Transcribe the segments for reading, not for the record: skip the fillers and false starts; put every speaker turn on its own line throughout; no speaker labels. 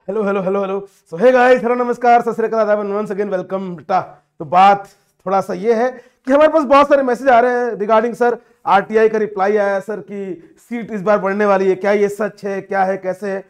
Hello hello hello hello. So hey guys, hello नमस्कार, सत श्री अकाल, वंस अगेन वेलकम बेटा। तो बात थोड़ा सा ये है कि हमारे पास बहुत सारे मैसेज आ रहे हैं रिगार्डिंग सर आरटीआई का रिप्लाई आया सर कि सीट इस बार बढ़ने वाली है, क्या ये सच है, क्या है, कैसे है।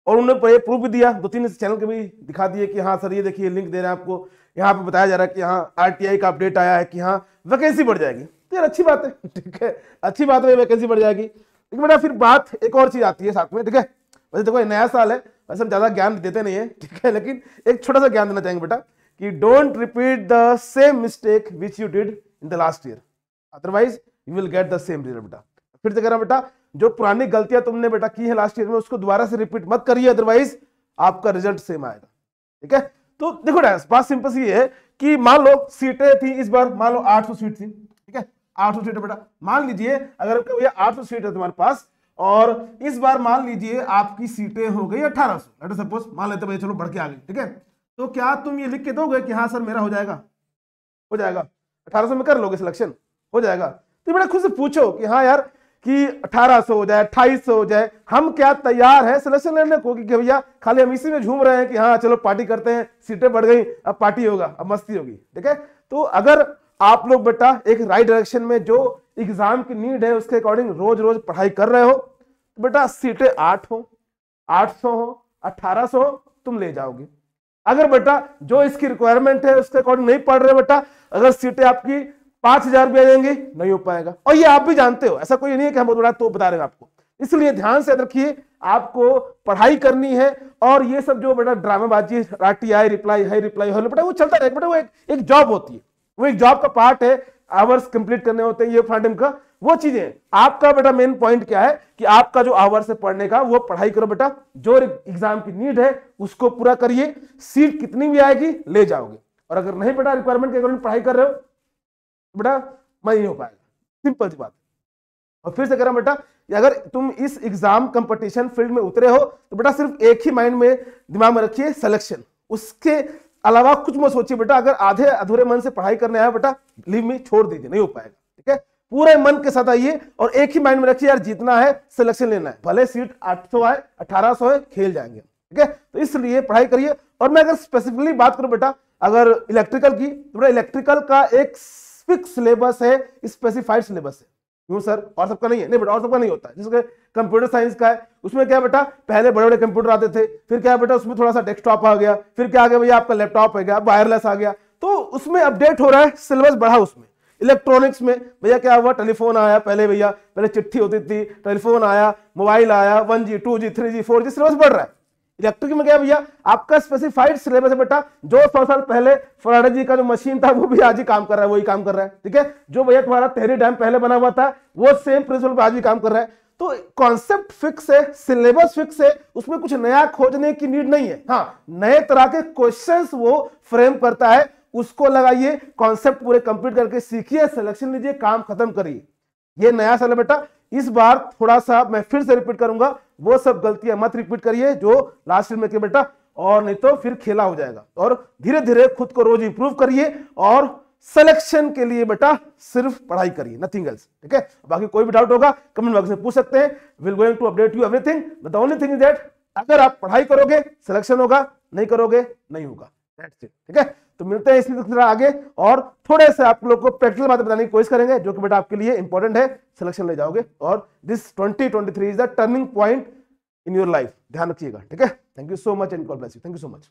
और उन्होंने प्रूफ भी दिया, 2-3 चैनल के भी दिखा दिए कि हाँ सर ये देखिए लिंक दे रहे हैं आपको, यहाँ पे बताया जा रहा है कि हाँ आरटीआई का अपडेट आया है कि हाँ वैकेंसी बढ़ जाएगी। तो यार अच्छी बात है, ठीक है, अच्छी बात है, वैकेंसी बढ़ जाएगी। लेकिन बेटा फिर बात एक और चीज आती है साथ में, ठीक है। वैसे देखो नया साल है, वैसे हम ज्यादा ज्ञान देते नहीं है, ठीक है, लेकिन एक छोटा सा ज्ञान देना चाहेंगे बेटा कि don't repeat the same mistake which you did in the last year, otherwise you will get the same result. बेटा फिर से कह रहा हूं बेटा, जो पुरानी गलतियां तुमने बेटा की है लास्ट ईयर में उसको दोबारा से रिपीट मत करिए, अदरवाइज आपका रिजल्ट सेम आएगा, ठीक है। तो देखो बात सिंपल सी है कि मान लो सीटें थी इस बार, मान लो 800 सीट थी, ठीक है, 800 सीट बेटा। मान लीजिए अगर ये 800 सीट है तुम्हारे पास और इस बार मान लीजिए आपकी सीटें हो गई 1800, लेट सपोज मान लेते भाई, चलो बढ़ के आ गई, ठीक है। तो क्या तुम ये लिख के दोगे कि हाँ सर मेरा हो जाएगा? हो जाएगा, 1800 में कर लोगे सिलेक्शन, हो जाएगा। तो बेटा खुद से पूछो कि हाँ यार कि 1800 हो जाए, 2800 हो जाए, हम क्या तैयार है सिलेक्शन लेने को कि भैया खाली हम इसी में झूम रहे हैं कि हाँ चलो पार्टी करते हैं, सीटें बढ़ गई अब पार्टी होगा, अब मस्ती होगी, ठीक है। तो अगर आप लोग बेटा एक राइट डायरेक्शन में जो एग्जाम की नीड है उसके अकॉर्डिंग रोज रोज पढ़ाई कर रहे हो तो बेटा सीटें 8 हो, 800 हो, 1800 हो, तुम ले जाओगे। अगर बेटा जो इसकी रिक्वायरमेंट है उसके अकॉर्डिंग नहीं पढ़ रहे बेटा, अगर सीटें आपकी 5000 भी आ जाएंगी, नहीं हो पाएगा। और ये आप भी जानते हो, ऐसा कोई नहीं है कि हम बहुत बड़ा तो बता रहे हैं आपको। इसलिए ध्यान से रखिए, आपको पढ़ाई करनी है और ये सब जो बेटा ड्रामेबाजी आरटीआई रिप्लाई है बेटा वो चलता रहेगा बेटा, वो एक जॉब होती है, वो एक जॉब का पार्ट है, आवर्स कंप्लीट करने होते हैं, ये फाइंड का वो चीजें। आपका बेटा मेन पॉइंट क्या है कि आपका जो आवर्स है पढ़ने का वो पढ़ाई करो बेटा, जो एग्जाम की नीड है उसको पूरा करिए, सीट कितनी भी आएगी ले जाओगे। और अगर नहीं बेटा रिक्वायरमेंट के अकॉर्डिंग पढ़ाई कर रहे हो बेटा नहीं हो पाएगा, सिंपल सी बात। और फिर से कह रहा हूं बेटा, अगर तुम इस एग्जाम कंपटीशन फील्ड में उतरे हो तो बेटा सिर्फ एक ही माइंड में दिमाग में रखिए, सिलेक्शन, उसके अलावा कुछ मत सोचिए बेटा। अगर आधे अधूरे मन से पढ़ाई करने आया बेटा लीव में छोड़ दीजिए, नहीं हो पाएगा, ठीक है। पूरे मन के साथ आइए और एक ही माइंड में रखिए यार जीतना है, सिलेक्शन लेना है, भले सीट 800 आए 1800 है, खेल जाएंगे, ठीक है। तो इसलिए पढ़ाई करिए। और मैं अगर स्पेसिफिकली बात करूं बेटा अगर इलेक्ट्रिकल की, तो बेटा इलेक्ट्रिकल का एक फिक्स सिलेबस है, स्पेसिफाइड सिलेबस है। क्यों सर और सबका नहीं है? नहीं बेटा और सबका नहीं होता है। जिसके कंप्यूटर साइंस का है उसमें क्या बेटा पहले बड़े बड़े कंप्यूटर आते थे, फिर क्या बेटा उसमें थोड़ा सा डेस्कटॉप आ गया, फिर क्या आ गया भैया आपका लैपटॉप आ गया, वायरलेस आ गया, तो उसमें अपडेट हो रहा है, सिलेबस बढ़ा। उसमें इलेक्ट्रॉनिक्स में भैया क्या हुआ, टेलीफोन आया, पहले चिट्ठी होती थी, टेलीफोन आया, मोबाइल आया, 1G 2G 3G 4G, syllabus बढ़ रहा है। इलेक्ट्रिक में क्या भैया आपका स्पेसिफाइड सिलेबस है बेटा, जो 100 साल पहले फराडे जी का जो मशीन था वो भी आज ही काम कर रहा है, वही काम कर रहा है, ठीक है। जो भैया तुम्हारा तेहरी डैम पहले बना हुआ था वो सेम प्रिंसिपल पे आज भी काम कर रहा है। तो कॉन्सेप्ट फिक्स है, सिलेबस फिक्स है, उसमें कुछ नया खोजने की नीड नहीं है। हाँ नए तरह के क्वेश्चंस वो फ्रेम करता है, उसको लगाइए, कॉन्सेप्ट पूरे कंप्लीट करके सीखिए, सिलेक्शन लीजिए, काम खत्म करिए। ये नया साल है बेटा, इस बार थोड़ा सा मैं फिर से रिपीट करूंगा, वो सब गलतियां मत रिपीट करिए जो लास्ट ईयर में किए बेटा, और नहीं तो फिर खेला हो जाएगा। और धीरे धीरे खुद को रोज इंप्रूव करिए और सिलेक्शन के लिए बेटा सिर्फ पढ़ाई करिए, नथिंग एल्स, ठीक है। बाकी कोई भी डाउट होगा कमेंट बॉक्स में पूछ सकते हैं, will going to update you everything. The only thing is that अगर आप पढ़ाई करोगे सिलेक्शन होगा, नहीं करोगे नहीं होगा, दैट्स इट, ठीक है। तो मिलते हैं इसी तरह आगे और थोड़े से आप लोग को प्रैक्टिकल बातें बताने की कोशिश करेंगे जो कि बेटा आपके लिए इंपॉर्टेंट है, सिलेक्शन ले जाओगे। और this 2023 is the turning point in your life, ध्यान रखिएगा, ठीक है। Thank you so much and God bless you, thank you so much.